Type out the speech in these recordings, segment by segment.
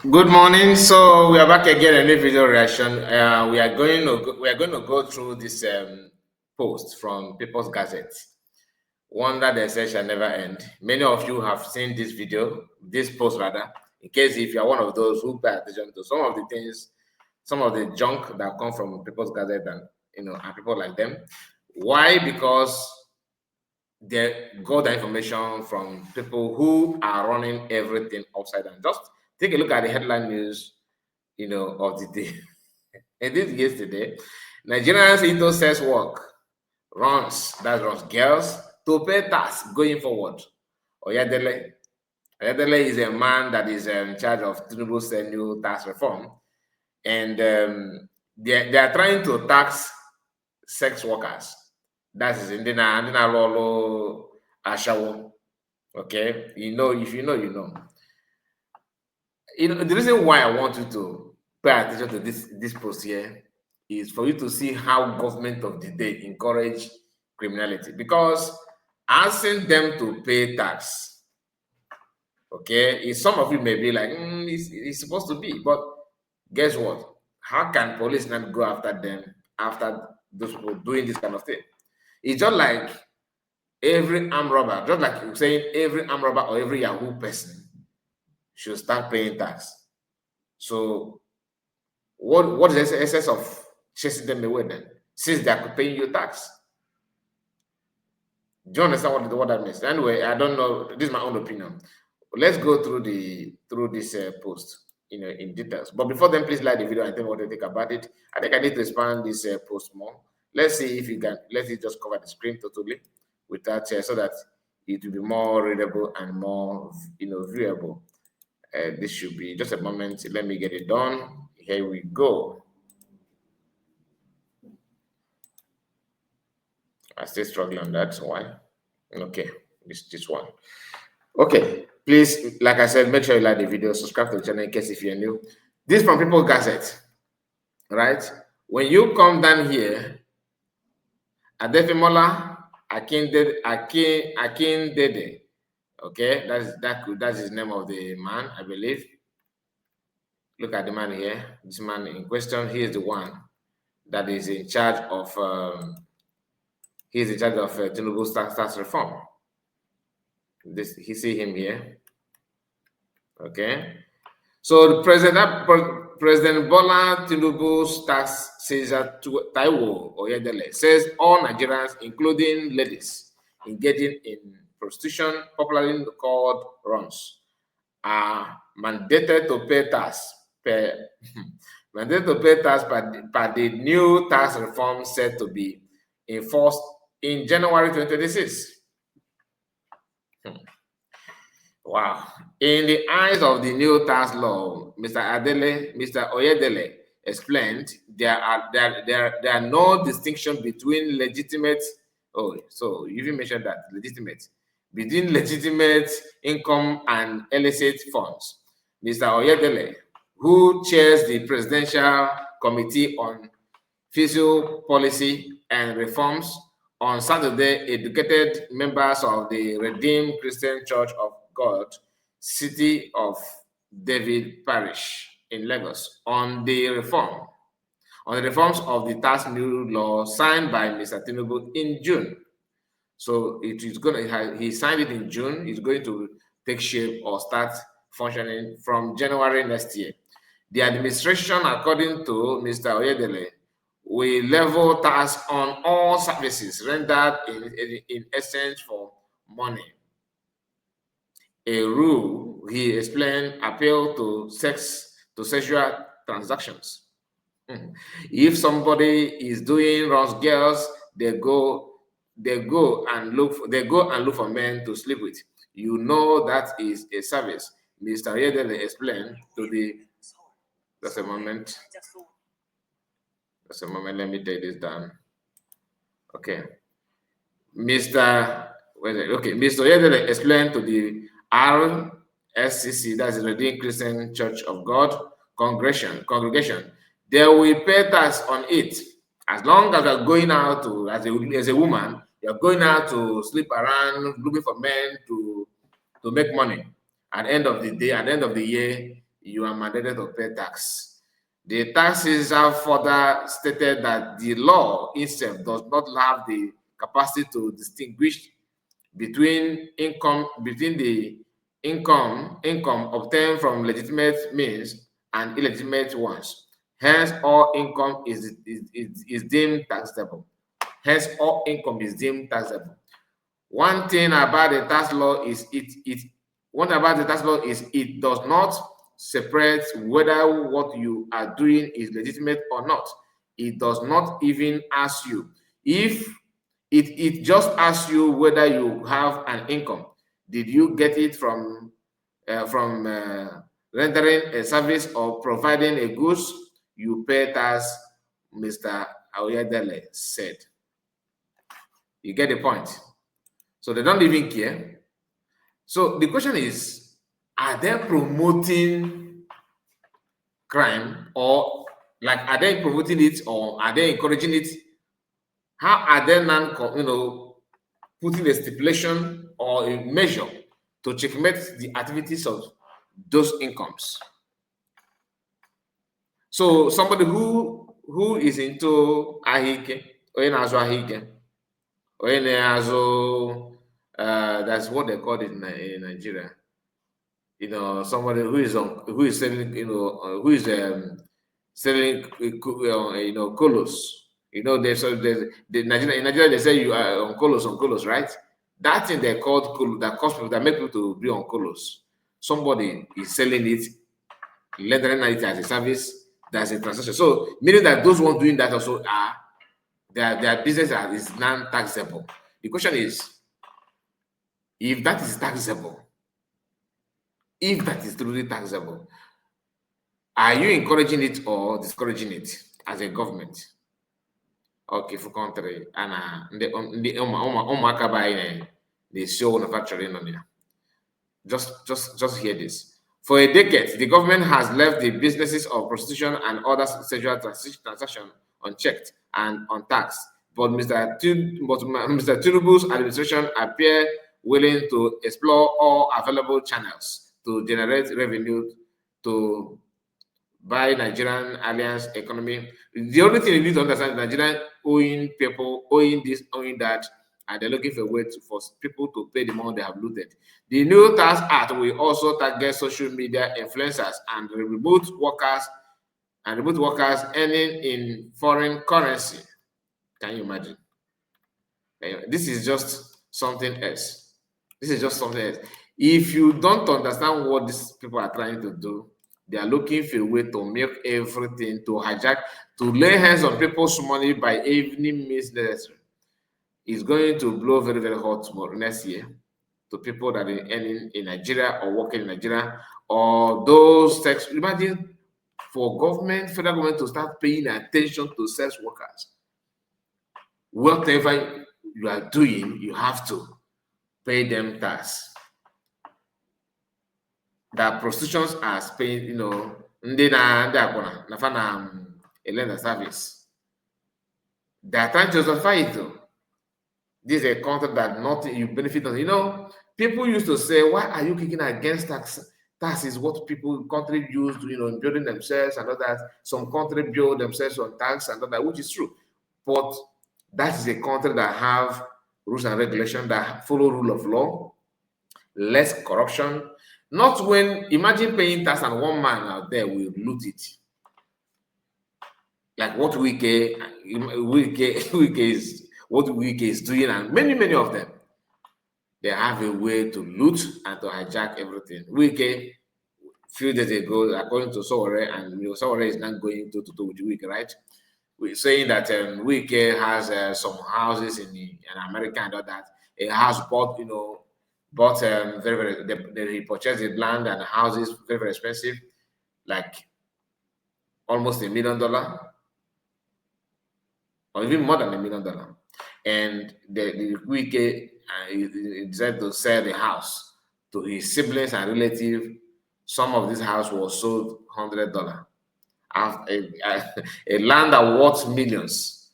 Good morning. So we are back again in a video reaction. We are going to go through this post from People's Gazette. One that they say shall never end. Many of you have seen this video, this post rather. In case if you are one of those who pay attention to some of the things, some of the junk that come from People's Gazette and and people like them. Why? Because they got the information from people who are running everything upside down. Just take a look at the headline news, of the day. And this yesterday, Nigerians into sex work runs girls to pay tax going forward. Oyedele. Oyedele is a man that is in charge of Tinubu's new tax reform, and they are trying to tax sex workers. That is in the Lolo Ashawo. Okay, if you know, you know. The reason why I want you to pay attention to this post here is for you to see how government of the day encourage criminality, because asking them to pay tax, okay, some of you may be like, it's supposed to be, but guess what? How can police not go after them after those people doing this kind of thing? It's just like every armed robber, just like you're saying every armed robber or every Yahoo person should start paying tax. So what is the essence of chasing them away then, since they are paying you tax? Do you understand what that means? Anyway, I don't know. This is my own opinion. Let's go through this post, in details. But before then, please like the video and tell me what you think about it. I think I need to expand this post more. Let's see if you can. Let's just cover the screen totally without so that it will be more readable and more viewable. This should be just a moment. Let me get it done. Here we go. I still struggling on that. Why? Okay, this one. Okay, please, like I said, make sure you like the video, subscribe to the channel in case if you're new. This from People's Gazette, right? When you come down here, Adefimola Akindede, okay, that's his name of the man, I believe. Look at the man here. This man in question, he is the one that is in charge of Tinubu's tax reform. This, he see him here. Okay. So the President Bola Tinubu's tax Caesar Taiwo Oyedele says all Nigerians, including ladies engaging in prostitution, popularly called runs, are mandated to pay tax per the new tax reform set to be enforced in January 2026. Wow. In the eyes of the new tax law, Mr. Oyedele explained there are no distinction between legitimate, so you even mentioned that, legitimate, between legitimate income and illicit funds. Mr. Oyedele, who chairs the Presidential Committee on Fiscal Policy and Reforms, on Saturday educated members of the Redeemed Christian Church of God, City of David Parish in Lagos, on the reforms of the tax new law signed by Mr. Tinubu in June. So it is going to, he signed it in June. It's going to take shape or start functioning from January next year. The administration, according to Mr. Oyedele, will level tax on all services rendered in exchange for money. A rule, he explained, appeal to sexual transactions. If somebody is doing runs girls, they go and look for men to sleep with. You know that is a service. Mr. Oyedele explained to the. Just a moment. Just a moment. Let me take this down. Okay. Mr. Oyedele explained to the RSCC, that's the Redeemed Christian Church of God congregation, they will pay tax on it as long as you're going out to, as a woman, you're going out to sleep around looking for men to make money. At the end of the day, at the end of the year, you are mandated to pay tax. The taxes have further stated that the law itself does not have the capacity to distinguish between the income obtained from legitimate means and illegitimate ones. Hence, all income is deemed taxable. Hence, all income is deemed taxable. One thing about the tax law is it does not separate whether what you are doing is legitimate or not. It does not even ask you if it just asks you whether you have an income. Did you get it from rendering a service or providing a goods? You pay tax, Mr. Oyedele said. You get the point. So they don't even care. So the question is, are they promoting crime, or like are they promoting it, or are they encouraging it? How are they not, putting a stipulation or a measure to checkmate the activities of those incomes? So somebody who is into ahike, onye na-azụ ahike, onye na-azụ that's what they call it in Nigeria. Somebody who is selling, who is selling, colos. In Nigeria they say you are on colos, right? That thing they called colos, that cause people, that make people to be on colos. Somebody is selling it, rendering it as a service, that's a transaction. So meaning that those ones doing that also are their business is non-taxable. The question is, if that is taxable, if that is truly taxable, are you encouraging it or discouraging it as a government? Okay, for country, and ụmụaka by the show manufacturing on there. Just hear this. For a decade, the government has left the businesses of prostitution and other sexual transactions unchecked and untaxed. But Mr. Tinubu's administration appear willing to explore all available channels to generate revenue to buy Nigerian alliance economy. The only thing you need to understand is Nigerian owing people, owing this, owing that, and they're looking for a way for people to pay the money they have looted. The new tax act will also target social media influencers and remote workers earning in foreign currency. Can you imagine? This is just something else. This is just something else. If you don't understand what these people are trying to do, they are looking for a way to milk everything, to hijack, to lay hands on people's money by any means necessary. It's going to blow very, very hot next year to people that are earning in Nigeria or working in Nigeria, or those sex. Imagine for federal government to start paying attention to sex workers. Whatever you are doing, you have to pay them tax. That prostitutions are paying, ndị akwụna na fa na elenda service. They are trying to justify it though. This is a concept that nothing you benefit on. People used to say, why are you kicking against tax? Tax is what country use, in building themselves and all that. Some country build themselves on tax and all that, which is true. But that is a country that have rules and regulations that follow rule of law, less corruption. Not when, imagine paying tax and one man out there will loot it. Like what Wike is doing, and many of them. They have a way to loot and to hijack everything. Wike, few days ago, according to W0rkers, and W0rkers is not going to do with Wike, right? We're saying that Wike has some houses in America and all that. A house bought, he purchased the land and the houses very, very expensive, like almost $1 million, or even more than $1 million. And the Wike decided to sell the house to his siblings and relatives. Some of this house was sold $100. A land that worth millions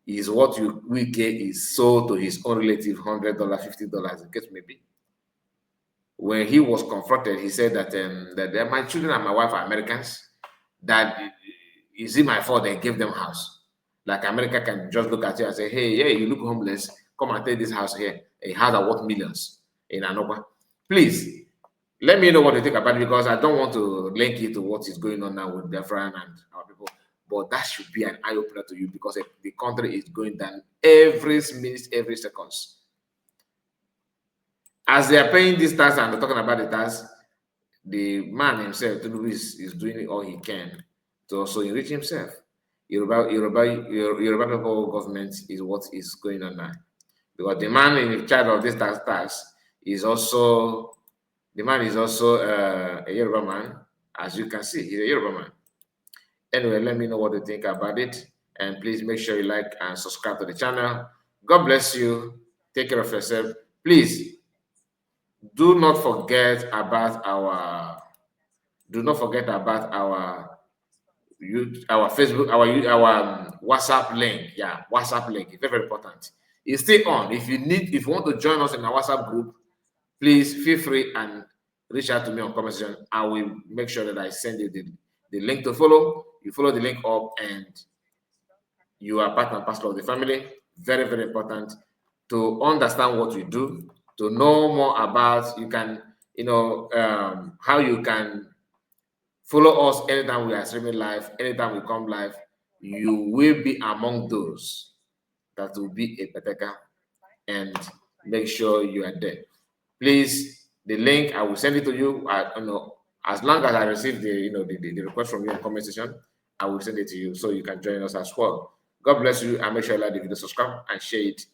is what Wike is sold to his own relative $100, $50, the case may be. when he was confronted, he said that my children and my wife are Americans. That is it my fault they gave them house? Like America can just look at you and say, hey, yeah, you look homeless. Come and take this house here. A house that worth millions in Anopa. Please let me know what you think about it, because I don't want to link it to what is going on now with Biafran and our people. But that should be an eye opener to you, because the country is going down every minute, every seconds. As they are paying this tax and they're talking about the tax, the man himself, Tinubu, is doing all he can to also enrich himself. Yoruba people government is what is going on now. Because the man in charge of this tax is also, the man is also a Yoruba man. As you can see, he's a Yoruba man. Anyway, let me know what you think about it. And please make sure you like and subscribe to the channel. God bless you. Take care of yourself. Please do not forget about our Facebook, our WhatsApp link. Yeah, WhatsApp link. It's very, very important. It's still on. If you want to join us in our WhatsApp group, please feel free and reach out to me on comment section. I will make sure that I send you the link to follow. You follow the link up and you are part and parcel of the family. Very, very important to understand what we do, to know more about, how you can follow us anytime we are streaming live, anytime we come live. You will be among those that will be a Peteka, and make sure you are there. Please, the link, I will send it to you. As long as I receive the request from you in comment section, I will send it to you so you can join us as well. God bless you, and make sure you like the video, subscribe, and share it